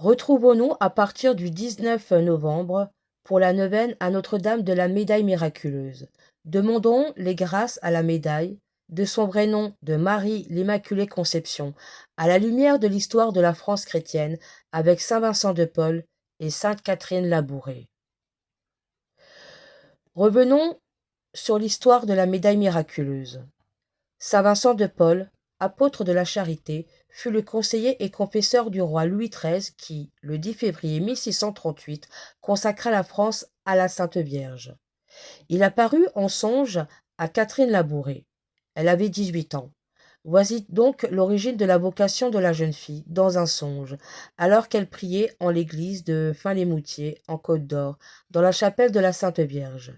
Retrouvons-nous à partir du 19 novembre pour la neuvaine à Notre-Dame de la Médaille miraculeuse. Demandons les grâces à la médaille, de son vrai nom de Marie l'Immaculée Conception, à la lumière de l'histoire de la France chrétienne, avec saint Vincent de Paul et sainte Catherine Labouré. Revenons sur l'histoire de la médaille miraculeuse. Saint Vincent de Paul, apôtre de la charité, fut le conseiller et confesseur du roi Louis XIII qui, le 10 février 1638, consacra la France à la Sainte Vierge. Il apparut en songe à Catherine Labouré. Elle avait 18 ans. Voici donc l'origine de la vocation de la jeune fille, dans un songe, alors qu'elle priait en l'église de Fin-les-Moutiers, en Côte d'Or, dans la chapelle de la Sainte Vierge.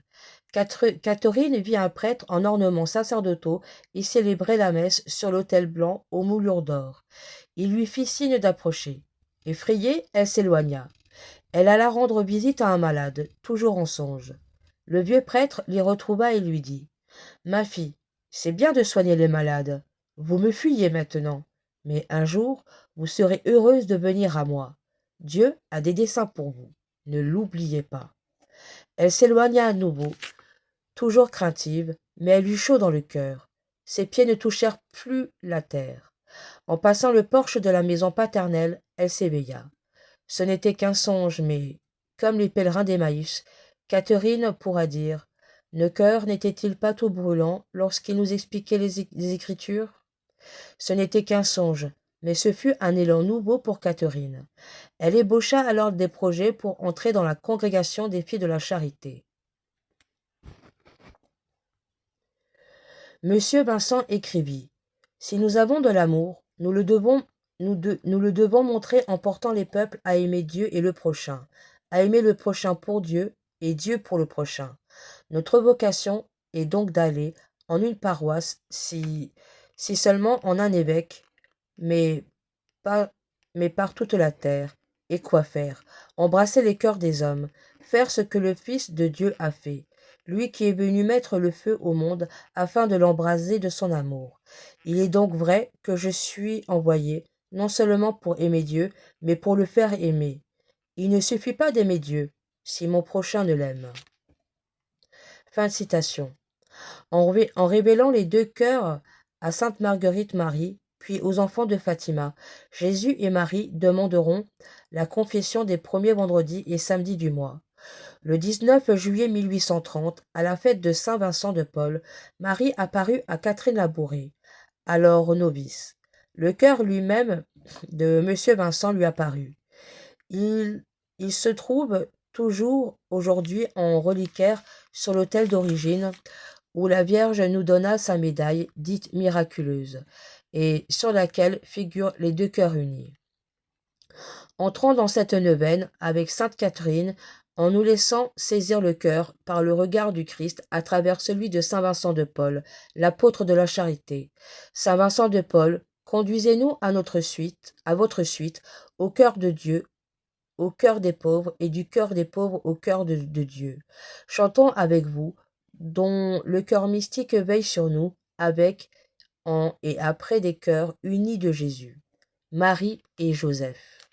Catherine vit un prêtre en ornements sacerdotaux et célébrait la messe sur l'autel blanc aux moulures d'or. Il lui fit signe d'approcher. Effrayée, elle s'éloigna. Elle alla rendre visite à un malade, toujours en songe. Le vieux prêtre l'y retrouva et lui dit : « Ma fille, c'est bien de soigner les malades. Vous me fuyez maintenant, mais un jour, vous serez heureuse de venir à moi. Dieu a des desseins pour vous. Ne l'oubliez pas. » Elle s'éloigna à nouveau, toujours craintive, mais elle eut chaud dans le cœur. Ses pieds ne touchèrent plus la terre. En passant le porche de la maison paternelle, elle s'éveilla. Ce n'était qu'un songe, mais, comme les pèlerins d'Emmaüs, Catherine pourra dire : « Nos cœurs n'étaient-ils pas tout brûlants lorsqu'il nous expliquait les Écritures ?» Ce n'était qu'un songe, mais ce fut un élan nouveau pour Catherine. Elle ébaucha alors des projets pour entrer dans la congrégation des filles de la charité. Monsieur Vincent écrivit : « Si nous avons de l'amour, nous le devons montrer en portant les peuples à aimer Dieu et le prochain, à aimer le prochain pour Dieu et Dieu pour le prochain. Notre vocation est donc d'aller en une paroisse, si seulement en un évêque, mais par toute la terre. Et quoi faire ? Embrasser les cœurs des hommes, faire ce que le Fils de Dieu a fait, lui qui est venu mettre le feu au monde afin de l'embraser de son amour. Il est donc vrai que je suis envoyé, non seulement pour aimer Dieu, mais pour le faire aimer. Il ne suffit pas d'aimer Dieu, si mon prochain ne l'aime. » Fin de citation. En révélant les deux cœurs à sainte Marguerite Marie, puis aux enfants de Fatima, Jésus et Marie demanderont la confession des premiers vendredis et samedis du mois. Le 19 juillet 1830, à la fête de Saint Vincent de Paul, Marie apparut à Catherine Labouré, alors novice. Le cœur lui-même de M. Vincent lui apparut. Il se trouve toujours aujourd'hui en reliquaire sur l'autel d'origine où la Vierge nous donna sa médaille dite miraculeuse et sur laquelle figurent les deux cœurs unis. Entrons dans cette neuvaine avec sainte Catherine en nous laissant saisir le cœur par le regard du Christ à travers celui de saint Vincent de Paul, l'apôtre de la charité. Saint Vincent de Paul, conduisez-nous à votre suite, au cœur de Dieu, au cœur des pauvres et du cœur des pauvres au cœur de Dieu. Chantons avec vous, dont le cœur mystique veille sur nous, avec, en et après des cœurs unis de Jésus. Marie et Joseph.